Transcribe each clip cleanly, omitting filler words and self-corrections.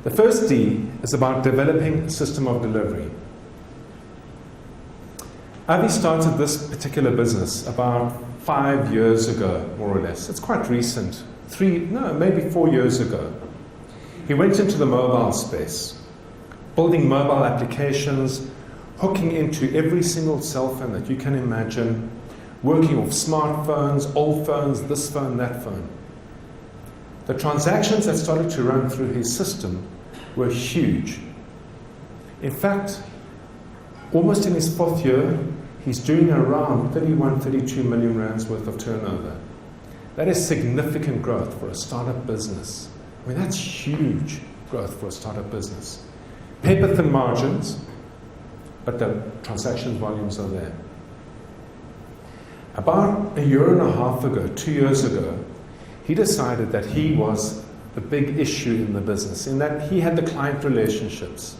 The first D is about developing a system of delivery. Avi started this particular business about 5 years ago, more or less. It's quite recent. Maybe 4 years ago. He went into the mobile space, building mobile applications, hooking into every single cell phone that you can imagine, working off smartphones, old phones, this phone, that phone. The transactions that started to run through his system were huge. In fact, almost in his 4th year, he's doing around 31, 32 million rands worth of turnover. That is significant growth for a startup business. I mean, that's huge growth for a startup business. Paper-thin margins, but the transaction volumes are there. About a year and a half ago, 2 years ago, he decided that he was the big issue in the business, in that he had the client relationships.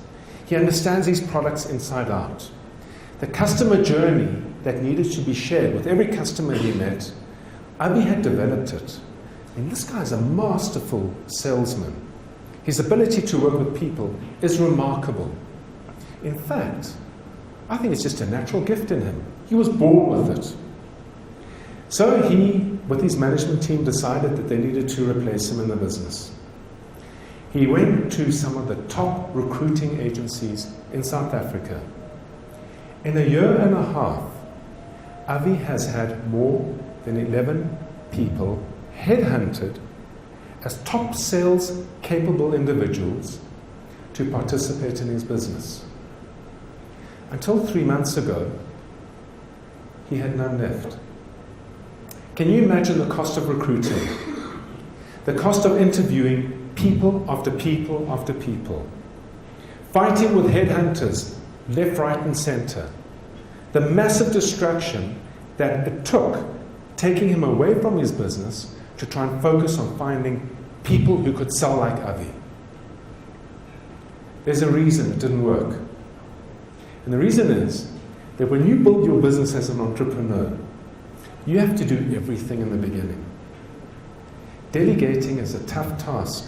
He understands these products inside out. The customer journey that needed to be shared with every customer he met, Avi had developed it. And this guy's a masterful salesman. His ability to work with people is remarkable. In fact, I think it's just a natural gift in him. He was born with it. So he, with his management team, decided that they needed to replace him in the business. He went to some of the top recruiting agencies in South Africa. In a year and a half, Avi has had more than 11 people headhunted as top sales capable individuals to participate in his business. Until 3 months ago, he had none left. Can you imagine the cost of recruiting? The cost of interviewing people after people after people. Fighting with headhunters, left, right, and center. The massive distraction that it took, taking him away from his business to try and focus on finding people who could sell like Avi. There's a reason it didn't work. And the reason is that when you build your business as an entrepreneur, you have to do everything in the beginning. Delegating is a tough task.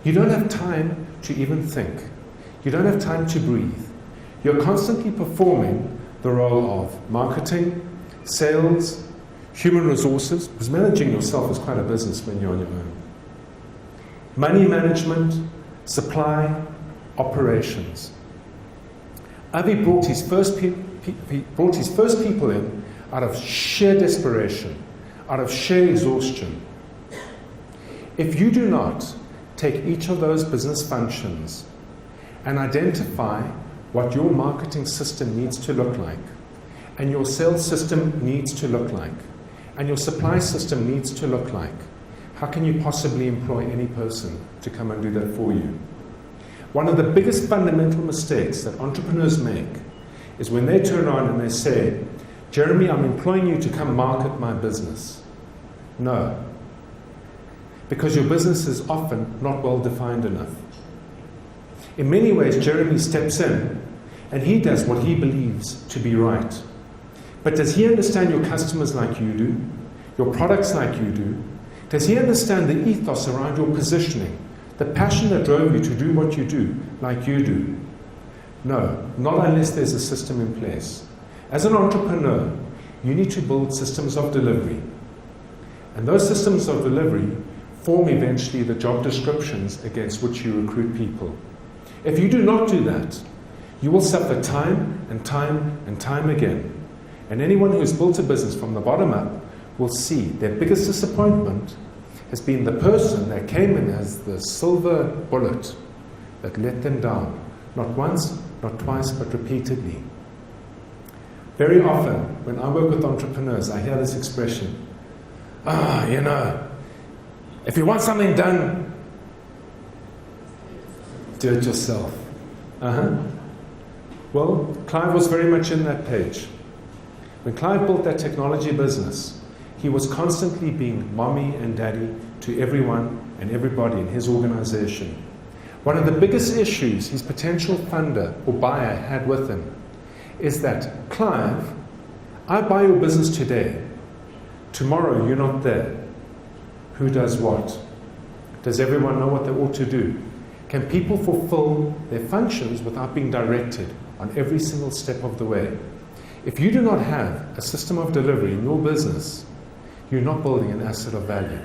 You don't have time to even think. You don't have time to breathe. You're constantly performing the role of marketing, sales, human resources, because managing yourself is quite a business when you're on your own. Money management, supply, operations. Avi brought his first people in out of sheer desperation, out of sheer exhaustion. If you do not take each of those business functions and identify what your marketing system needs to look like, and your sales system needs to look like, and your supply system needs to look like, how can you possibly employ any person to come and do that for you? One of the biggest fundamental mistakes that entrepreneurs make is when they turn around and they say, Jeremy, I'm employing you to come market my business. No. Because your business is often not well defined enough. In many ways, Jeremy steps in and he does what he believes to be right. But does he understand your customers like you do? Your products like you do? Does he understand the ethos around your positioning? The passion that drove you to do what you do like you do? No, not unless there's a system in place. As an entrepreneur, you need to build systems of delivery. And those systems of delivery form eventually the job descriptions against which you recruit people. If you do not do that, you will suffer time and time and time again. And anyone who's built a business from the bottom up will see their biggest disappointment has been the person that came in as the silver bullet that let them down. Not once, not twice, but repeatedly. Very often, when I work with entrepreneurs, I hear this expression, if you want something done, do it yourself. Well, Clive was very much in that page. When Clive built that technology business, he was constantly being mommy and daddy to everyone and everybody in his organization. One of the biggest issues his potential funder or buyer had with him is that, Clive, I buy your business today. Tomorrow you're not there. Who does what? Does everyone know what they ought to do? Can people fulfill their functions without being directed on every single step of the way? If you do not have a system of delivery in your business, you're not building an asset of value.